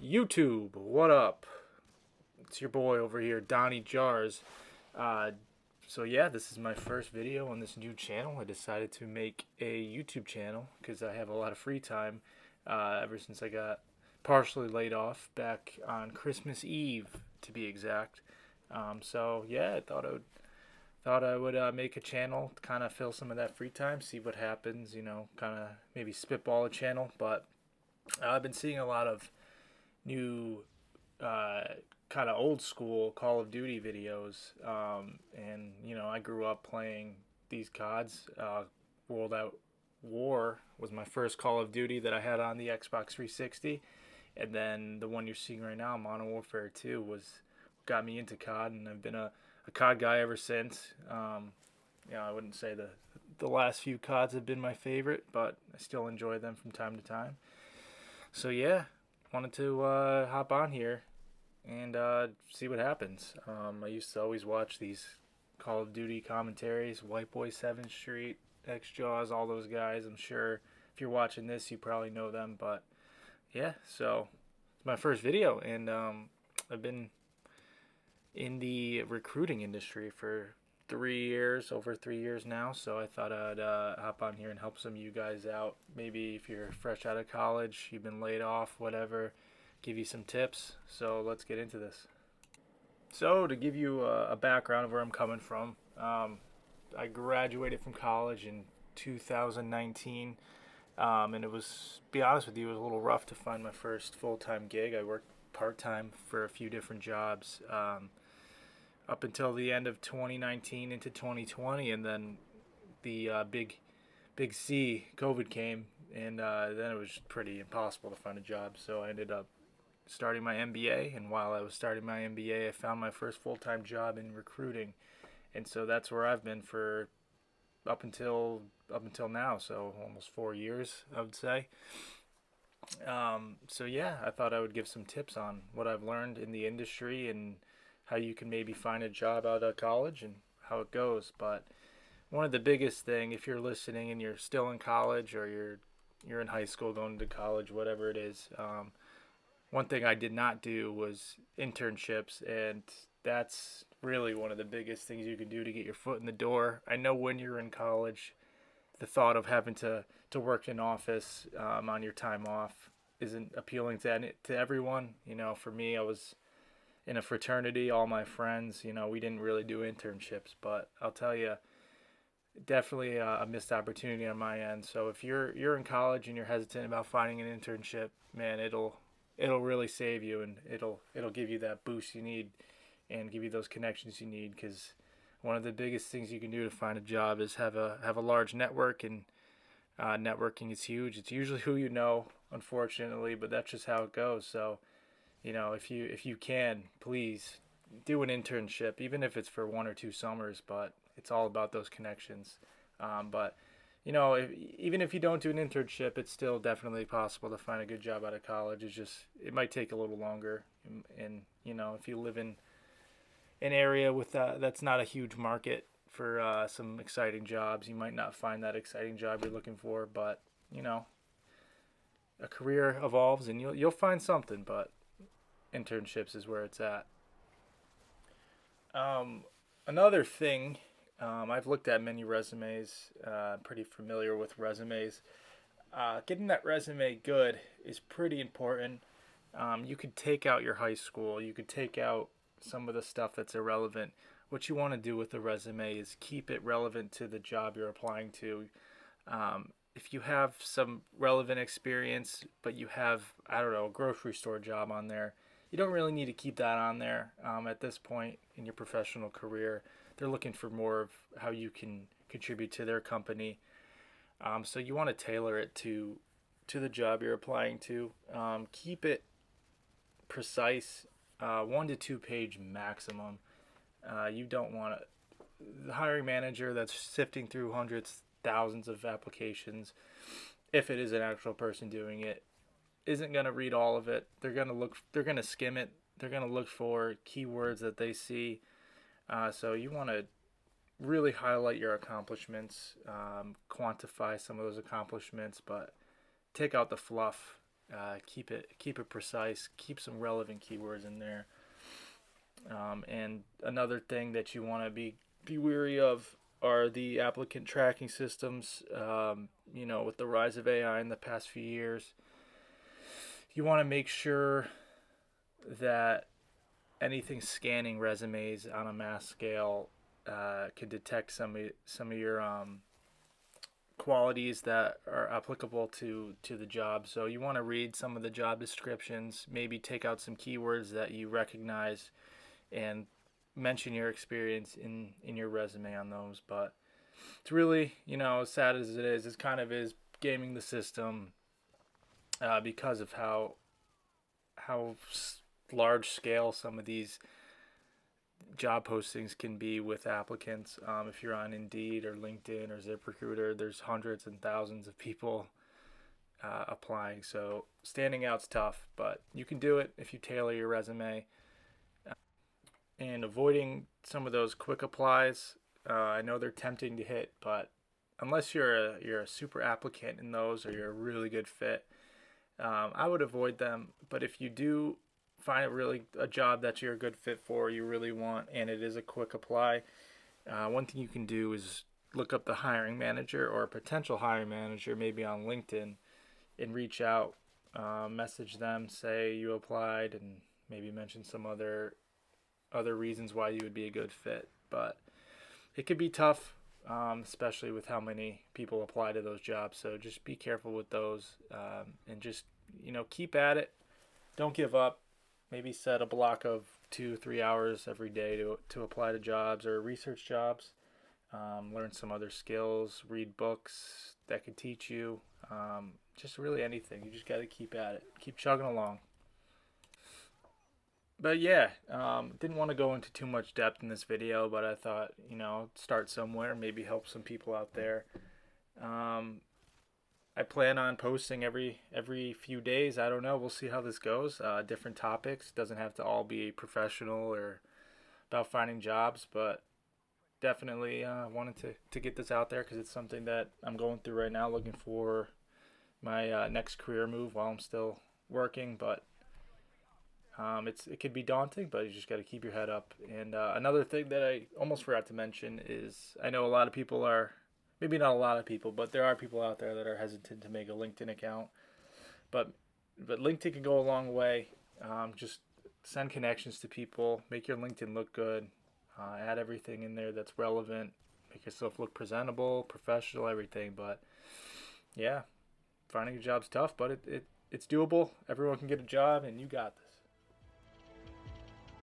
YouTube, what up? It's your boy over here, Donnie Jars. Uh, so yeah, this is my first video on this new channel. I decided to make a YouTube channel because I have a lot of free time ever since I got partially laid off back on Christmas Eve, to be exact. So yeah, I thought I would make a channel to kind of fill some of that free time, see what happens. Kind of maybe spitball a channel. But I've been seeing a lot of new uh, kind of old school Call of Duty videos. And I grew up playing these CODs. World Out War was my first Call of Duty that I had on the Xbox 360, and then the one you're seeing right now, Modern Warfare 2, was got me into COD, and I've been a COD guy ever since. I wouldn't say the last few CODs have been my favorite, but I still enjoy them from time to time. So yeah, wanted to hop on here and see what happens. I used to always watch these Call of Duty commentaries, White Boy 7th Street, X Jaws, all those guys. I'm sure if you're watching this, you probably know them. But yeah, so it's my first video, and I've been in the recruiting industry for 3 years, over 3 years now. So I thought I'd hop on here and help some of you guys out. Maybe if you're fresh out of college, you've been laid off, whatever, give you some tips. So let's get into this. So to give you a background of where I'm coming from, I graduated from college in 2019, and it was, be honest with you, it was a little rough to find my first full-time gig. I worked part-time for a few different jobs up until the end of 2019 into 2020, and then the big C, COVID came, and then it was pretty impossible to find a job. So I ended up starting my MBA, and while I was starting my MBA, I found my first full-time job in recruiting, and so that's where I've been for up until now, so almost 4 years, I would say. So yeah, I thought I would give some tips on what I've learned in the industry and how you can maybe find a job out of college and how it goes. But one of the biggest thing, if you're listening and you're still in college, or you're in high school going to college, whatever it is, one thing I did not do was internships, and that's really one of the biggest things you can do to get your foot in the door. I know when you're in college, the thought of having to work in office on your time off isn't appealing to everyone. For me, I was in a fraternity. All my friends, we didn't really do internships, but I'll tell you, definitely a missed opportunity on my end. So if you're in college and you're hesitant about finding an internship, man, it'll really save you, and it'll give you that boost you need and give you those connections you need, because one of the biggest things you can do to find a job is have a large network, and networking is huge. It's usually who you know, unfortunately, but that's just how it goes. So if you can, please do an internship, even if it's for 1 or 2 summers. But it's all about those connections. But even if you don't do an internship, it's still definitely possible to find a good job out of college. It might take a little longer, and if you live in an area with that's not a huge market for some exciting jobs, you might not find that exciting job you're looking for. But a career evolves, and you'll find something. But internships is where it's at. Another thing, I've looked at many resumes, pretty familiar with resumes. Getting that resume good is pretty important. You could take out your high school, you could take out some of the stuff that's irrelevant. What you want to do with the resume is keep it relevant to the job you're applying to. If you have some relevant experience, but you have, I don't know, a grocery store job on there, you don't really need to keep that on there at this point in your professional career. They're looking for more of how you can contribute to their company. So you want to tailor it to the job you're applying to. Keep it precise, 1 to 2 page maximum. You don't want the hiring manager that's sifting through hundreds, thousands of applications, if it is an actual person doing it, isn't going to read all of it. They're going to skim it. They're going to look for keywords that they see. So you want to really highlight your accomplishments, quantify some of those accomplishments, but take out the fluff. Keep it precise. Keep some relevant keywords in there. And another thing that you want to be wary of are the applicant tracking systems. With the rise of AI in the past few years, you want to make sure that anything scanning resumes on a mass scale can detect some of your qualities that are applicable to the job. So you want to read some of the job descriptions, maybe take out some keywords that you recognize, and mention your experience in your resume on those. But it's really, as sad as it is, it kind of is gaming the system because of how large scale some of these job postings can be with applicants. If you're on Indeed or LinkedIn or ZipRecruiter, there's hundreds and thousands of people applying. So standing out's tough, but you can do it if you tailor your resume. And avoiding some of those quick applies. I know they're tempting to hit, but unless you're a super applicant in those or you're a really good fit, I would avoid them. But if you do find a job that you're a good fit for, you really want, and it is a quick apply, one thing you can do is look up the hiring manager or a potential hiring manager, maybe on LinkedIn, and reach out, message them, say you applied, and maybe mention some other reasons why you would be a good fit. But it could be tough, especially with how many people apply to those jobs. So just be careful with those, and just keep at it. Don't give up. Maybe set a block of 2-3 hours every day to apply to jobs or research jobs. Learn some other skills. Read books that could teach you. Just really anything. You just got to keep at it. Keep chugging along. But yeah, didn't want to go into too much depth in this video, but I thought, start somewhere, maybe help some people out there. I plan on posting every few days. I don't know. We'll see how this goes. Different topics. Doesn't have to all be professional or about finding jobs, but definitely wanted to get this out there because it's something that I'm going through right now, looking for my next career move while I'm still working. But it could be daunting, but you just got to keep your head up. And another thing that I almost forgot to mention is I know a lot of people are, maybe not a lot of people, but there are people out there that are hesitant to make a LinkedIn account. But LinkedIn can go a long way. Just send connections to people, make your LinkedIn look good, add everything in there that's relevant, make yourself look presentable, professional, everything. But yeah, finding a job's tough, but it's doable. Everyone can get a job, and you got this.